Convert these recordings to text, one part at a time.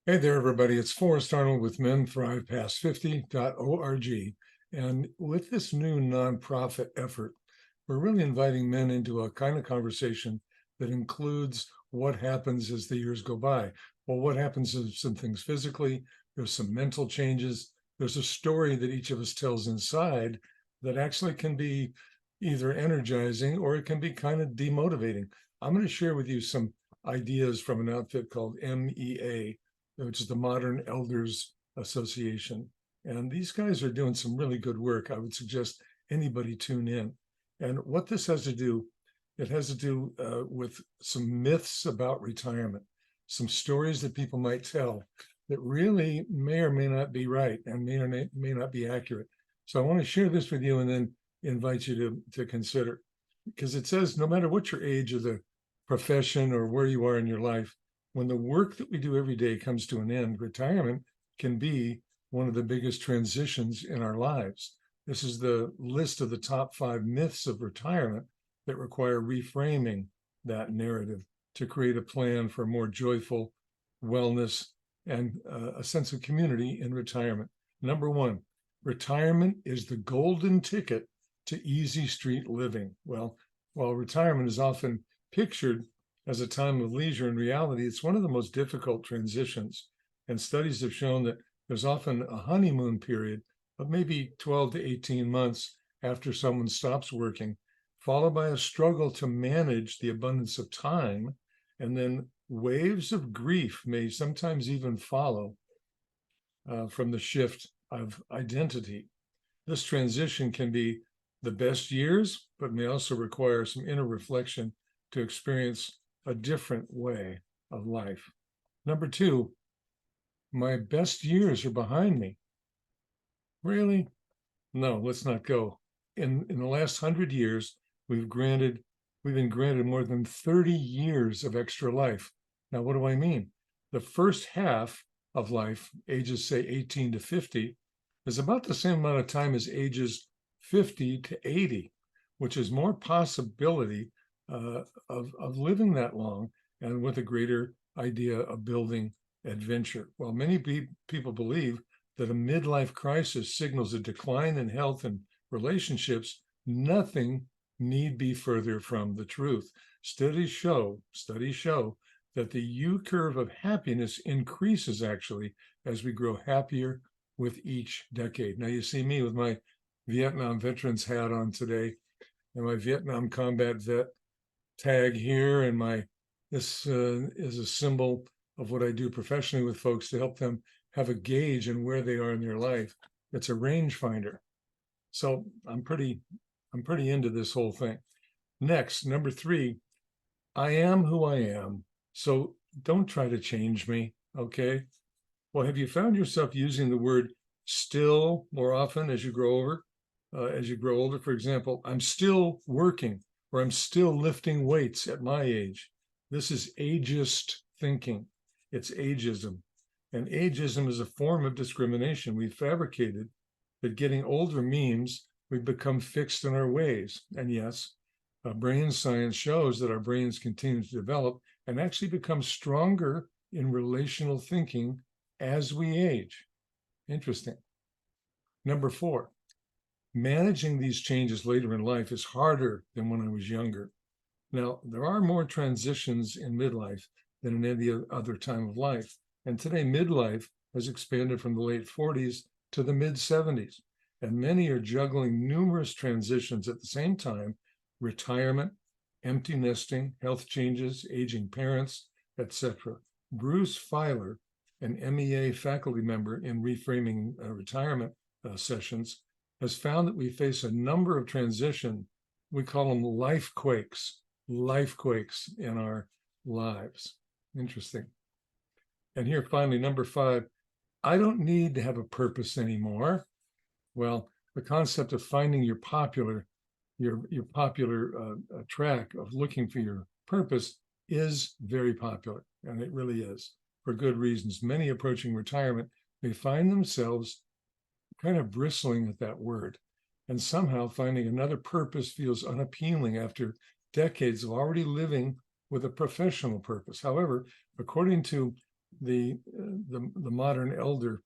Hey there, everybody. It's Forrest Arnold with Men Thrive Past 50.org. And with this new nonprofit effort, we're really inviting men into a kind of conversation that includes what happens as the years go by. Well, what happens is some things physically, there's some mental changes, there's a story that each of us tells inside that actually can be either energizing or it can be kind of demotivating. I'm going to share with you some ideas from an outfit called MEA, which is the Modern Elders Association. And these guys are doing some really good work. I would suggest anybody tune in. And what this has to do, it has to do with some myths about retirement, some stories that people might tell that really may or may not be right and may or may not be accurate. So I want to share this with you and then invite you to consider, because it says no matter what your age or the profession or where you are in your life, when the work that we do every day comes to an end, retirement can be one of the biggest transitions in our lives. This is the list of the top 5 myths of retirement that require reframing that narrative to create a plan for more joyful wellness and a sense of community in retirement. Number 1, retirement is the golden ticket to easy street living. Well, while retirement is often pictured as a time of leisure, in reality, it's one of the most difficult transitions. And studies have shown that there's often a honeymoon period of maybe 12 to 18 months after someone stops working, followed by a struggle to manage the abundance of time. And then waves of grief may sometimes even follow from the shift of identity. This transition can be the best years, but may also require some inner reflection to experience a different way of life. Number 2, my best years are behind me. Really? No, let's not go. In the last 100 years, we've been granted more than 30 years of extra life. Now, what do I mean? The first half of life, ages say 18 to 50, is about the same amount of time as ages 50 to 80, which is more possibility of living that long and with a greater idea of building adventure. While many people believe that a midlife crisis signals a decline in health and relationships, nothing need be further from the truth. Studies show that the U curve of happiness increases actually as we grow happier with each decade. Now you see me with my Vietnam veterans hat on today and my Vietnam combat vet tag here, and this is a symbol of what I do professionally with folks to help them have a gauge in where they are in their life. It's a rangefinder. So I'm pretty into this whole thing. Next, number 3, I am who I am. So don't try to change me, okay? Well, have you found yourself using the word still more often as you grow older? For example, I'm still working, or I'm still lifting weights at my age. This is ageist thinking. It's ageism. And ageism is a form of discrimination. We've fabricated that getting older means we've become fixed in our ways. And yes, brain science shows that our brains continue to develop and actually become stronger in relational thinking as we age. Interesting. Number 4, managing these changes later in life is harder than when I was younger. Now, there are more transitions in midlife than in any other time of life. And today, midlife has expanded from the late 40s to the mid 70s. And many are juggling numerous transitions at the same time: retirement, empty nesting, health changes, aging parents, etc. Bruce Feiler, an MEA faculty member in reframing retirement sessions, has found that we face a number of transition. We call them life quakes in our lives. Interesting. And here, finally, number 5, I don't need to have a purpose anymore. Well, the concept of finding your popular track of looking for your purpose is very popular, and it really is, for good reasons. Many approaching retirement may find themselves kind of bristling at that word, and somehow finding another purpose feels unappealing after decades of already living with a professional purpose. However, according to the Modern Elder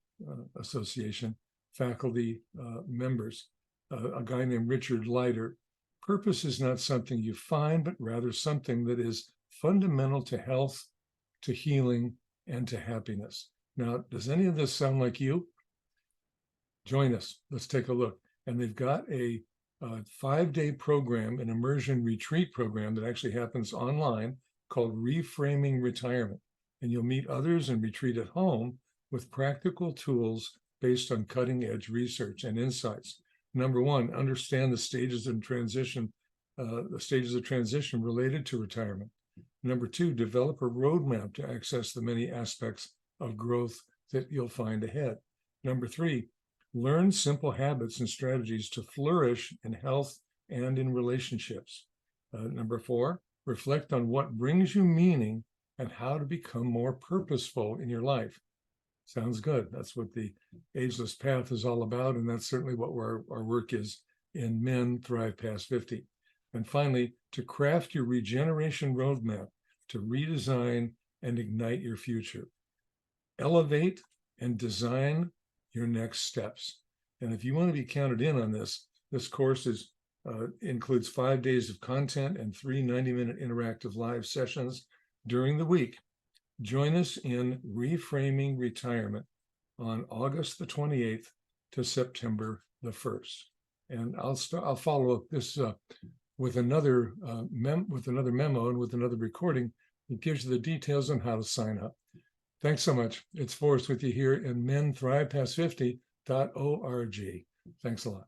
Association faculty members, a guy named Richard Leiter. Purpose is not something you find, but rather something that is fundamental to health, to healing, and to happiness. Now, does any of this sound like you? Join us. Let's take a look. And they've got a 5-day program, an immersion retreat program that actually happens online called Reframing Retirement. And you'll meet others and retreat at home with practical tools based on cutting-edge research and insights. Number one, understand the stages of transition related to retirement. Number two, develop a roadmap to access the many aspects of growth that you'll find ahead. Number three, learn simple habits and strategies to flourish in health and in relationships. Number four, reflect on what brings you meaning and how to become more purposeful in your life. Sounds good. That's what the Ageless Path is all about, and that's certainly what our work is in Men Thrive Past 50. And finally, to craft your regeneration roadmap to redesign and ignite your future. Elevate and design your next steps. And if you want to be counted in on this, this course includes 5 days of content and 3 90-minute interactive live sessions during the week. Join us in Reframing Retirement on August the 28th to September the 1st. And I'll follow up this with another memo and with another recording that gives you the details on how to sign up. Thanks so much. It's Forrest with you here in menthrivepast50.org. Thanks a lot.